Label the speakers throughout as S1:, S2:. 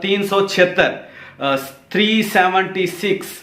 S1: 376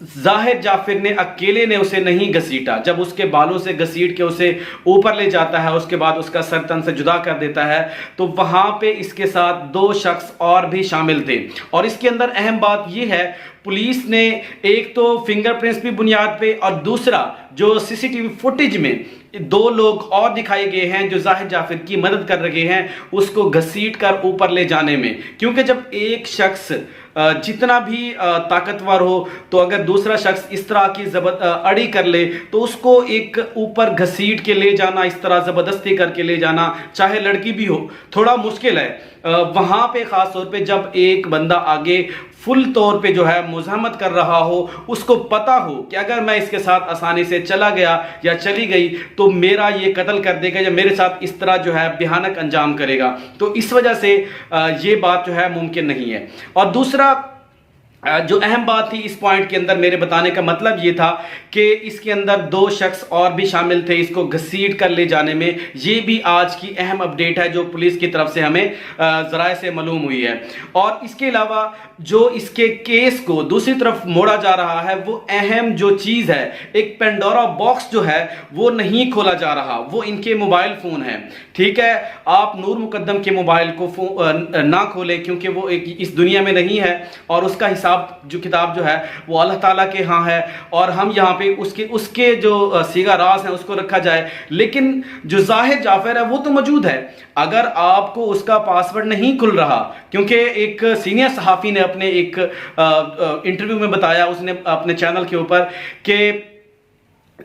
S1: ظاہر جعفر نے اکیلے نے اسے نہیں گھسیٹا، جب اس کے بالوں سے گھسیٹ کے اسے اوپر لے جاتا ہے، اس کے بعد اس کا سر تن سے جدا کر دیتا ہے، تو وہاں پہ اس کے ساتھ 2 شخص اور بھی شامل تھے۔ اور اس کے اندر اہم بات یہ ہے، پولیس نے ایک تو فنگر پرنٹس بھی بنیاد پہ، اور دوسرا جو سی سی ٹی وی فوٹیج میں 2 لوگ اور دکھائے گئے ہیں جو ظاہر جعفر کی مدد کر رہے ہیں اس کو گھسیٹ کر اوپر لے جانے میں، کیونکہ جب ایک شخص جتنا بھی طاقتور ہو تو اگر دوسرا شخص اس طرح کی اڑی کر لے تو اس کو ایک اوپر گھسیٹ کے لے جانا، اس طرح زبردستی کر کے لے جانا، چاہے لڑکی بھی ہو، تھوڑا مشکل ہے۔ وہاں پہ خاص طور پہ جب ایک بندہ آگے فل طور پہ جو ہے مزاحمت کر رہا ہو، اس کو پتا ہو کہ اگر میں اس کے ساتھ آسانی سے چلا گیا یا چلی گئی تو میرا یہ قتل کر دے گا یا میرے ساتھ اس طرح جو ہے بھیانک انجام کرے گا، تو اس وجہ سے یہ بات جو ہے ممکن نہیں ہے۔ اور دوسرا جو اہم بات تھی اس پوائنٹ کے اندر، میرے بتانے کا مطلب یہ تھا کہ اس کے اندر 2 شخص اور بھی شامل تھے اس کو گھسیٹ کر لے جانے میں۔ یہ بھی آج کی اہم اپڈیٹ ہے جو پولیس کی طرف سے ہمیں ذرائع سے معلوم ہوئی ہے۔ اور اس کے علاوہ جو اس کے کیس کو دوسری طرف موڑا جا رہا ہے، وہ اہم جو چیز ہے، ایک پینڈورا باکس جو ہے وہ نہیں کھولا جا رہا، وہ ان کے موبائل فون ہے۔ ٹھیک ہے، آپ نور مقدم کے موبائل کو نہ کھولیں کیونکہ وہ اس دنیا میں نہیں ہے، اور اس کا حساب جو کتاب جو ہے وہ اللہ تعالیٰ کے ہاں ہے، اور ہم یہاں پہ اس کے جو سیگا راز ہیں اس کو رکھا جائے، لیکن جو ظاہر جعفر ہے وہ تو موجود ہے۔ اگر آپ کو اس کا پاسورڈ نہیں کھل رہا، کیونکہ ایک سینئر صحافی نے اپنے ایک انٹرویو میں بتایا، اس نے اپنے چینل کے اوپر، کہ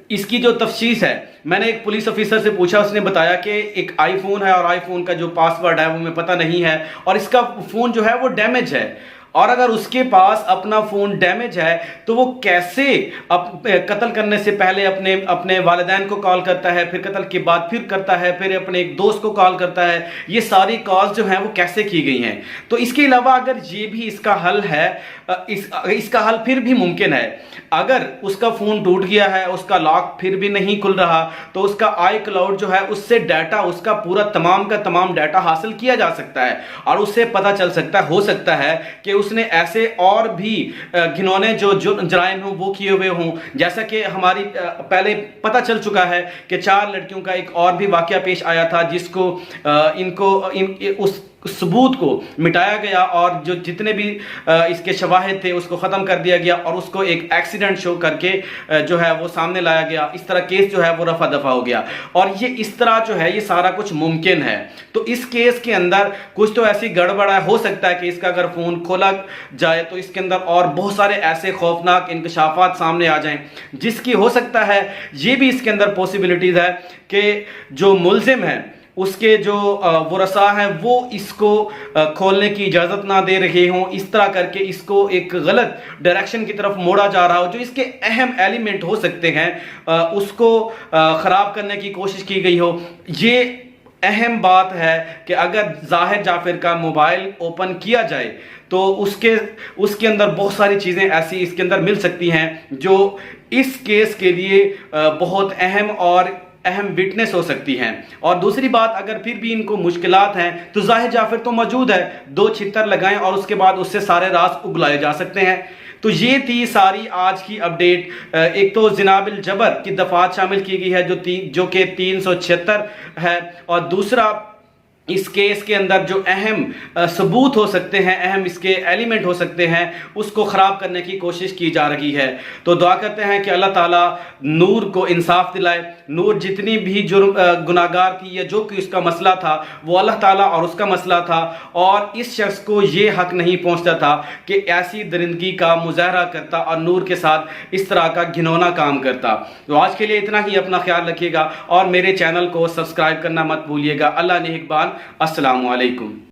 S1: اس کی جو تفصیص ہے، میں نے ایک پولیس افیسر سے پوچھا، اس نے بتایا کہ ایک آئی فون ہے اور آئی فون کا جو پاسورڈ ہے وہ ہمیں پتہ نہیں ہے، اور اس کا فون جو ہے وہ ڈیمیج ہے، اور اگر اس کے پاس اپنا فون ڈیمیج ہے تو وہ کیسے قتل کرنے سے پہلے اپنے والدین کو کال کرتا ہے، پھر قتل کے بعد پھر کرتا ہے، پھر اپنے ایک دوست کو کال کرتا ہے، یہ ساری کالز جو ہیں وہ کیسے کی گئی ہیں۔ تو اس کے علاوہ اگر یہ بھی اس کا حل ہے، اس کا حل پھر بھی ممکن ہے، اگر اس کا فون ٹوٹ گیا ہے، اس کا لاک پھر بھی نہیں کھل رہا، تو اس کا آئی کلاؤڈ جو ہے اس سے ڈیٹا، اس کا پورا تمام کا تمام ڈیٹا حاصل کیا جا سکتا ہے، اور اس سے پتہ چل سکتا ہے، ہو سکتا ہے کہ اس نے ایسے اور بھی گھنونے جو جرائم ہوں وہ کیے ہوئے ہوں، جیسا کہ ہماری پہلے پتہ چل چکا ہے کہ 4 لڑکیوں کا ایک اور بھی واقعہ پیش آیا تھا، جس کو اس ثبوت کو مٹایا گیا، اور جو جتنے بھی اس کے شواہد تھے اس کو ختم کر دیا گیا، اور اس کو ایک ایکسیڈنٹ شو کر کے جو ہے وہ سامنے لایا گیا، اس طرح کیس جو ہے وہ رفع دفع ہو گیا، اور یہ اس طرح جو ہے یہ سارا کچھ ممکن ہے۔ تو اس کیس کے اندر کچھ تو ایسی گڑبڑ ہے، ہو سکتا ہے کہ اس کا اگر فون کھولا جائے تو اس کے اندر اور بہت سارے ایسے خوفناک انکشافات سامنے آ جائیں، جس کی ہو سکتا ہے یہ بھی اس کے اندر پوسیبلٹیز ہے کہ جو ملزم ہے اس کے جو ورثاء ہیں وہ اس کو کھولنے کی اجازت نہ دے رہے ہوں، اس طرح کر کے اس کو ایک غلط ڈائریکشن کی طرف موڑا جا رہا ہو، جو اس کے اہم ایلیمنٹ ہو سکتے ہیں اس کو خراب کرنے کی کوشش کی گئی ہو۔ یہ اہم بات ہے کہ اگر ظاہر جعفر کا موبائل اوپن کیا جائے تو اس کے اندر بہت ساری چیزیں ایسی اس کے اندر مل سکتی ہیں جو اس کیس کے لیے بہت اہم وٹنس ہو سکتی ہیں۔ اور دوسری بات، اگر پھر بھی ان کو مشکلات ہیں تو ظاہر جعفر تو موجود ہے، 2 چھتر لگائیں اور اس کے بعد اس سے سارے راز اگلائے جا سکتے ہیں۔ تو یہ تھی ساری آج کی اپڈیٹ۔ ایک تو جناب الجبر کی دفعات شامل کی گئی ہے جو کہ 376 ہے، اور دوسرا اس کیس کے اندر جو اہم ثبوت ہو سکتے ہیں، اہم اس کے ایلیمنٹ ہو سکتے ہیں، اس کو خراب کرنے کی کوشش کی جا رہی ہے۔ تو دعا کرتے ہیں کہ اللہ تعالیٰ نور کو انصاف دلائے۔ نور جتنی بھی گناہگار تھی یا جو کہ اس کا مسئلہ تھا وہ اللہ تعالیٰ اور اس کا مسئلہ تھا، اور اس شخص کو یہ حق نہیں پہنچتا تھا کہ ایسی درندگی کا مظاہرہ کرتا اور نور کے ساتھ اس طرح کا گھنونا کام کرتا۔ تو آج کے لیے اتنا ہی، اپنا خیال رکھیے گا اور میرے چینل کو سبسکرائب کرنا مت بھولیے گا۔ اللہ نگہبان۔ السلام علیکم۔